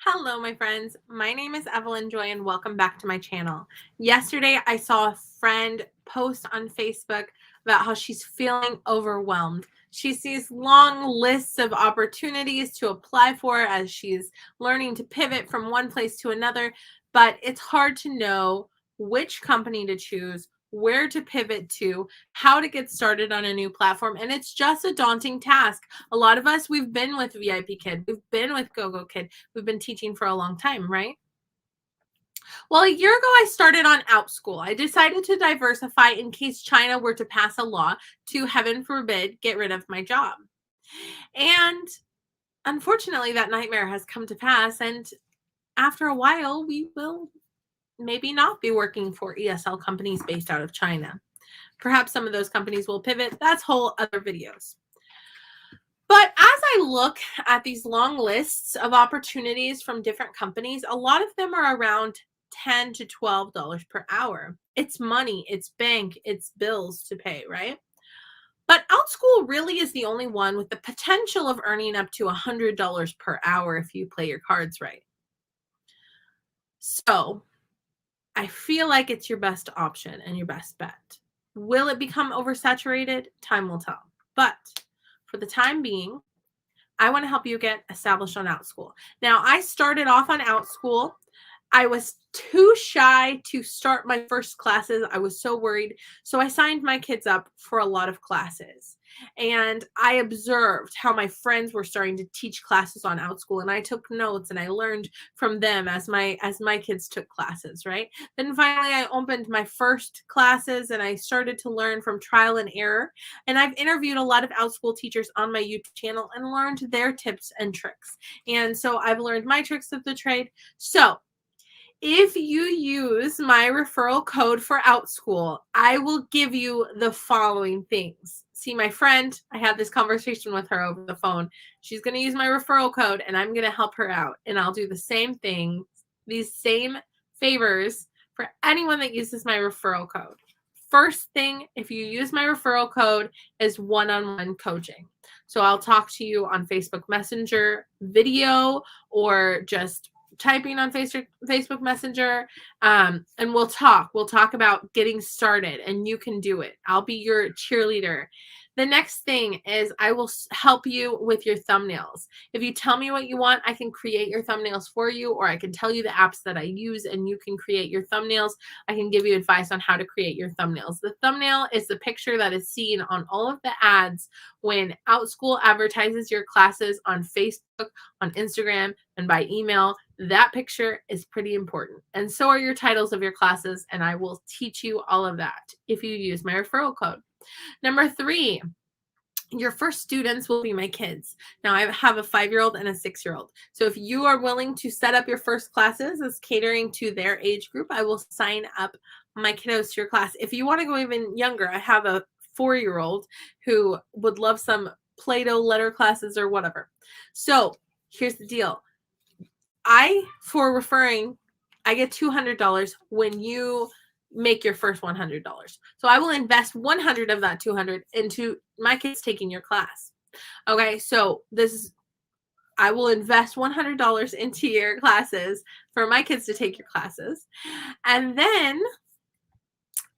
Hello, my friends. My name is Evelyn Joy, and welcome back to my channel. Yesterday, I saw a friend post on Facebook about how she's feeling overwhelmed. She sees long lists of opportunities to apply for as she's learning to pivot from one place to another, but it's hard to know which company to choose, where to pivot to, how to get started on a new platform, and it's just a daunting task. A lot of us, we've been with VIPKID, we've been with GoGoKid, we've been teaching for a long time, right? Well, a year ago, I started on Outschool. I decided to diversify in case China were to pass a law to, heaven forbid, get rid of my job. And unfortunately, that nightmare has come to pass. And after a while, we will maybe not be working for ESL companies based out of China. Perhaps some of those companies will pivot. That's whole other videos. But as I look at these long lists of opportunities from different companies, a lot of them are around $10 to $12 per hour. It's money, it's bank, it's bills to pay, right? But Outschool really is the only one with the potential of earning up to $100 per hour if you play your cards right. So I feel like it's your best option and your best bet. Will it become oversaturated? Time will tell. But for the time being, I want to help you get established on Outschool. Now, I started off on Outschool. I was too shy to start my first classes. I was so worried. So I signed my kids up for a lot of classes. And I observed how my friends were starting to teach classes on Outschool, and I took notes and I learned from them as my kids took classes, right? Then finally I opened my first classes and I started to learn from trial and error. And I've interviewed a lot of Outschool teachers on my YouTube channel and learned their tips and tricks. And so I've learned my tricks of the trade. So if you use my referral code for Outschool, I will give you the following things. See, my friend, I had this conversation with her over the phone. She's going to use my referral code and I'm going to help her out. And I'll do the same thing, these same favors for anyone that uses my referral code. First thing, if you use my referral code, is one-on-one coaching. So I'll talk to you on Facebook Messenger video or just typing on Facebook Messenger, and we'll talk. We'll talk about getting started, and you can do it. I'll be your cheerleader. The next thing is I will help you with your thumbnails. If you tell me what you want, I can create your thumbnails for you, or I can tell you the apps that I use and you can create your thumbnails. I can give you advice on how to create your thumbnails. The thumbnail is the picture that is seen on all of the ads when Outschool advertises your classes on Facebook, on Instagram, and by email. That picture is pretty important. And so are your titles of your classes, and I will teach you all of that if you use my referral code. Number 3, your first students will be my kids. Now, I have a 5-year-old and a 6-year-old. So if you are willing to set up your first classes as catering to their age group, I will sign up my kiddos to your class. If you want to go even younger, I have a 4-year-old who would love some Play-Doh letter classes or whatever. So here's the deal. For referring, I get $200 when you make your first $100. So I will invest 100 of that 200 into my kids taking your class. Okay, so I will invest $100 into your classes for my kids to take your classes. And then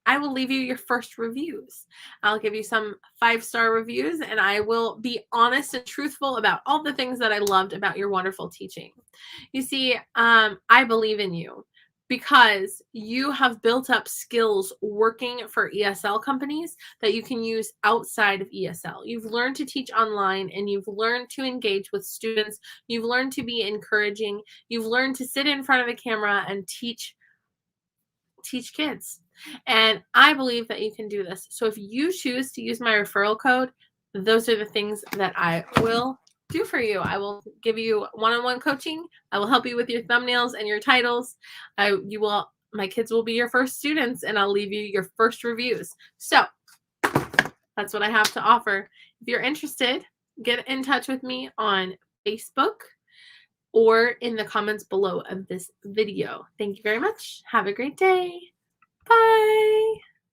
I will leave you your first reviews. I'll give you some 5-star reviews, and I will be honest and truthful about all the things that I loved about your wonderful teaching. You see, I believe in you because you have built up skills working for ESL companies that you can use outside of ESL. You've learned to teach online, and you've learned to engage with students. You've learned to be encouraging. You've learned to sit in front of a camera and teach kids. And I believe that you can do this. So if you choose to use my referral code, those are the things that I will do for you. I will give you one-on-one coaching. I will help you with your thumbnails and your titles. My kids will be your first students, and I'll leave you your first reviews. So that's what I have to offer. If you're interested, get in touch with me on Facebook or in the comments below of this video. Thank you very much. Have a great day. Bye.